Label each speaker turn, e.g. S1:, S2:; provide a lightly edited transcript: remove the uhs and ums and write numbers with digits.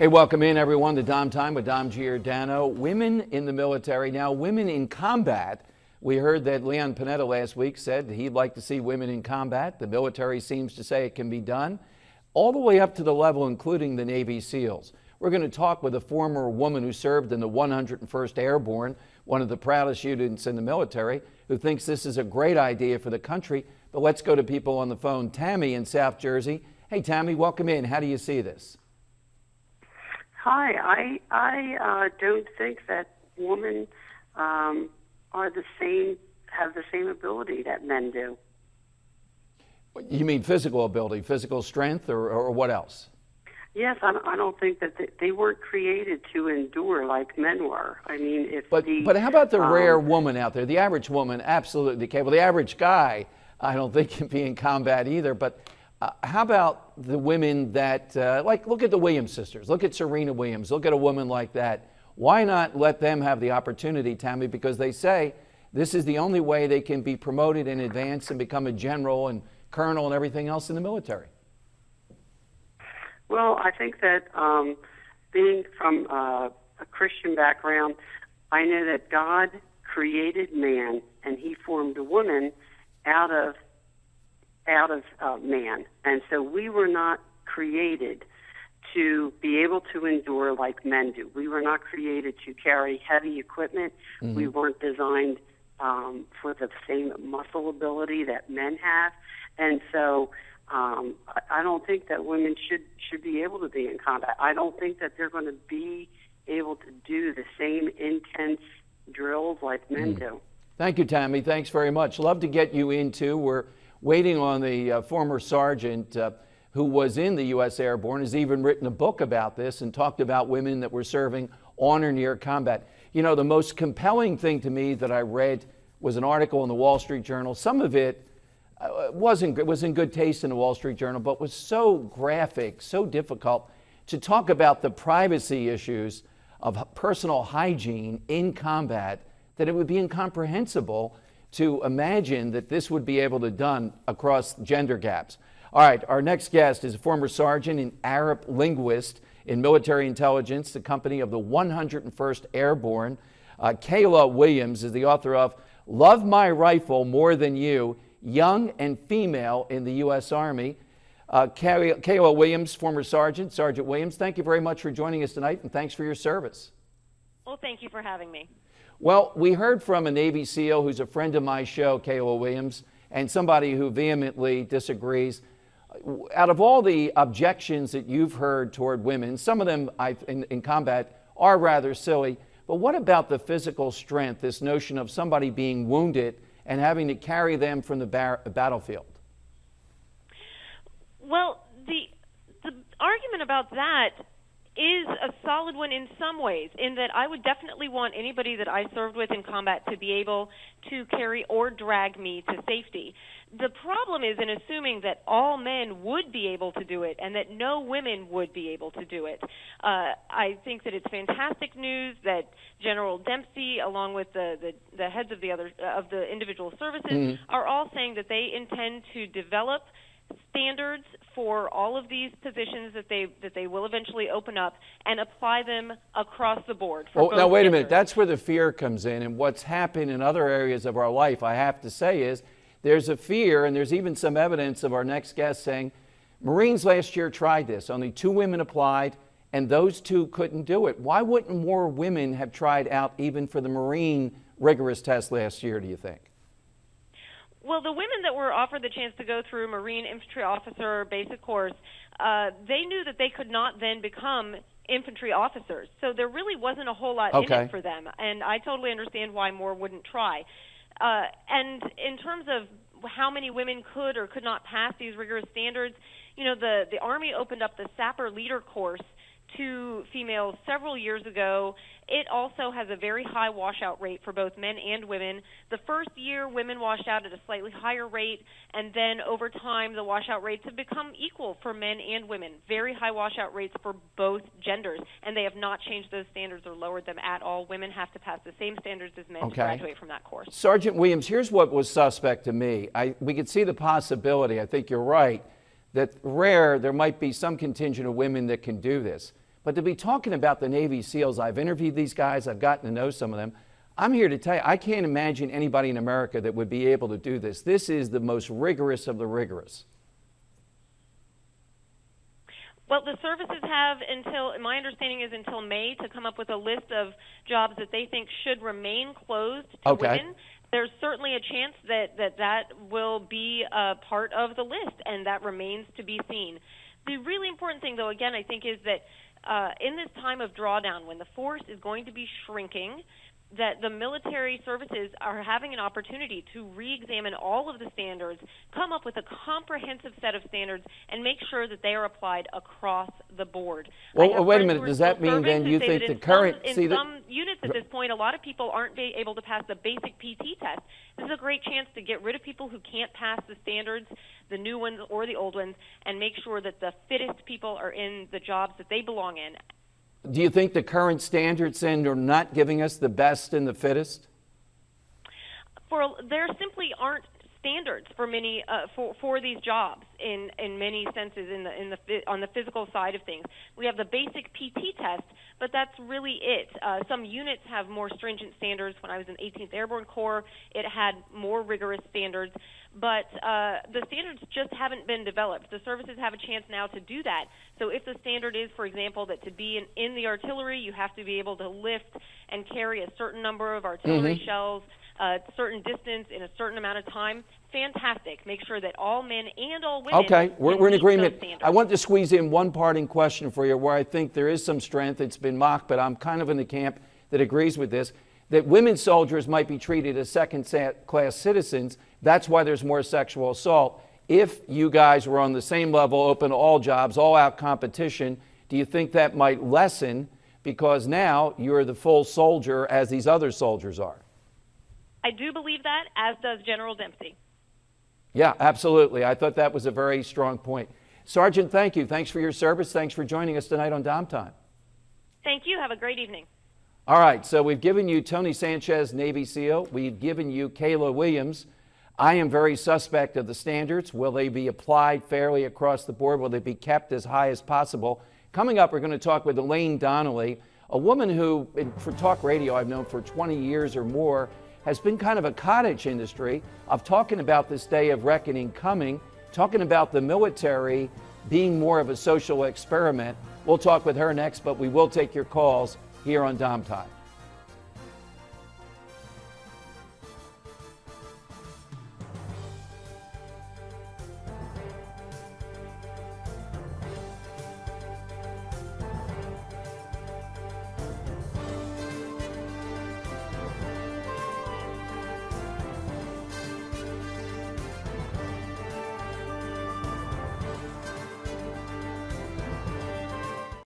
S1: Hey, welcome in everyone to Dom Time with Dom Giordano. Women in the military, now women in combat. We heard that Leon Panetta last week said he'd like to see women in combat. The military seems to say it can be done, all the way up to the level including the Navy SEALs. We're going to talk with a former woman who served in the 101st Airborne, one of the proudest units in the military, who thinks this is a great idea for the country. But let's go to people on the phone. Tammy in South Jersey. Hey, Tammy, welcome in. How do you see this?
S2: Hi, I don't think that women are the same, have the same ability that men do.
S1: You mean physical ability, physical strength, or what else?
S2: Yes, I don't think that they weren't created to endure like men were. I mean,
S1: But how about the rare woman out there? The average woman, absolutely capable. The average guy, I don't think can be in combat either. But how about the women that, like, look at the Williams sisters, look at Serena Williams, look at a woman like that. Why not let them have the opportunity, Tammy? Because they say this is the only way they can be promoted and advance and become a general and colonel and everything else in the military.
S2: Well, I think that being from a Christian background, I know that God created man and he formed a woman out of man. And so we were not created to be able to endure like men do. We were not created to carry heavy equipment. Mm-hmm. We weren't designed for the same muscle ability that men have. And so I don't think that women should be able to be in combat. I don't think that they're going to be able to do the same intense drills like men do.
S1: Thank you, Tammy. Thanks very much. Love to get you into. We're waiting on the former sergeant who was in the U.S. Airborne, has even written a book about this and talked about women that were serving on or near combat. You know, the most compelling thing to me that I read was an article in the Wall Street Journal. Some of it was in good taste in the Wall Street Journal, but was so graphic, so difficult to talk about the privacy issues of personal hygiene in combat that it would be incomprehensible to imagine that this would be able to be done across gender gaps. All right, our next guest is a former sergeant and Arab linguist in military intelligence, the company of the 101st Airborne. Kayla Williams is the author of Love My Rifle More Than You, Young and Female in the U.S. Army. Kayla Williams, former sergeant, Sergeant Williams, thank you very much for joining us tonight, and thanks for your service.
S3: Well, thank you for having me.
S1: Well, we heard from a Navy SEAL who's a friend of my show, Kayla Williams, and somebody who vehemently disagrees. Out of all the objections that you've heard toward women, some of them in combat are rather silly, but what about the physical strength, this notion of somebody being wounded and having to carry them from the battlefield?
S3: Well, the argument about that is a solid one in some ways, in that I would definitely want anybody that I served with in combat to be able to carry or drag me to safety. The problem is in assuming that all men would be able to do it and that no women would be able to do it. I think that it's fantastic news that General Dempsey, along with the heads of the individual services, are all saying that they intend to develop standards for all of these positions that they will eventually open up and apply them across the board.
S1: Now wait a minute, that's where the fear comes in, and what's happened in other areas of our life, I have to say, is there's a fear, and there's even some evidence of our next guest saying Marines last year tried this, only 2 women applied, and those 2 couldn't do it. Why wouldn't more women have tried out even for the Marine rigorous test last year, do you think?
S3: Well, the women that were offered the chance to go through Marine Infantry Officer basic course, they knew that they could not then become infantry officers. So there really wasn't a whole lot in it for them. And I totally understand why more wouldn't try. And in terms of how many women could or could not pass these rigorous standards, you know, the Army opened up the Sapper Leader course to females several years ago. It also has a very high washout rate for both men and women. The first year, women washed out at a slightly higher rate, and then over time, the washout rates have become equal for men and women. Very high washout rates for both genders, and they have not changed those standards or lowered them at all. Women have to pass the same standards as men to graduate from that course.
S1: Sergeant Williams, here's what was suspect to me. We could see the possibility, I think you're right, that there might be some contingent of women that can do this. But to be talking about the Navy SEALs, I've interviewed these guys, I've gotten to know some of them. I'm here to tell you, I can't imagine anybody in America that would be able to do this. This is the most rigorous of the rigorous.
S3: Well, the services have until, my understanding is until May, to come up with a list of jobs that they think should remain closed to women. There's certainly a chance that will be a part of the list, and that remains to be seen. The really important thing, though, again, I think, is that in this time of drawdown, when the force is going to be shrinking, that the military services are having an opportunity to re-examine all of the standards, come up with a comprehensive set of standards, and make sure that they are applied across the board.
S1: Well, wait a minute. Does that mean then you think the current...
S3: In some units at this point, a lot of people aren't able to pass the basic PT test. This is a great chance to get rid of people who can't pass the standards, the new ones or the old ones, and make sure that the fittest people are in the jobs that they belong in.
S1: Do you think the current standards then are not giving us the best and the fittest?
S3: There simply aren't standards for many for these jobs in many senses on the physical side of things. We have the basic PT test, but that's really it. Some units have more stringent standards. When I was in 18th Airborne Corps, it had more rigorous standards, but the standards just haven't been developed. The services have a chance now to do that. So if the standard is, for example, that to be in the artillery, you have to be able to lift and carry a certain number of artillery shells, a certain distance in a certain amount of time, fantastic. Make sure that all men and all women...
S1: Okay, we're in agreement. I want to squeeze in one parting question for you where I think there is some strength. It's been mocked, but I'm kind of in the camp that agrees with this, that women soldiers might be treated as second-class citizens. That's why there's more sexual assault. If you guys were on the same level, open to all jobs, all-out competition, do you think that might lessen because now you're the full soldier as these other soldiers are?
S3: I do believe that, as does General Dempsey.
S1: Yeah, absolutely. I thought that was a very strong point. Sergeant, thank you. Thanks for your service. Thanks for joining us tonight on Dom Time.
S3: Thank you. Have a great evening.
S1: All right, so we've given you Tony Sanchez, Navy SEAL. We've given you Kayla Williams. I am very suspect of the standards. Will they be applied fairly across the board? Will they be kept as high as possible? Coming up, we're going to talk with Elaine Donnelly, a woman who, for talk radio, I've known for 20 years or more, has been kind of a cottage industry of talking about this day of reckoning coming, talking about the military being more of a social experiment. We'll talk with her next, but we will take your calls here on Dom Time.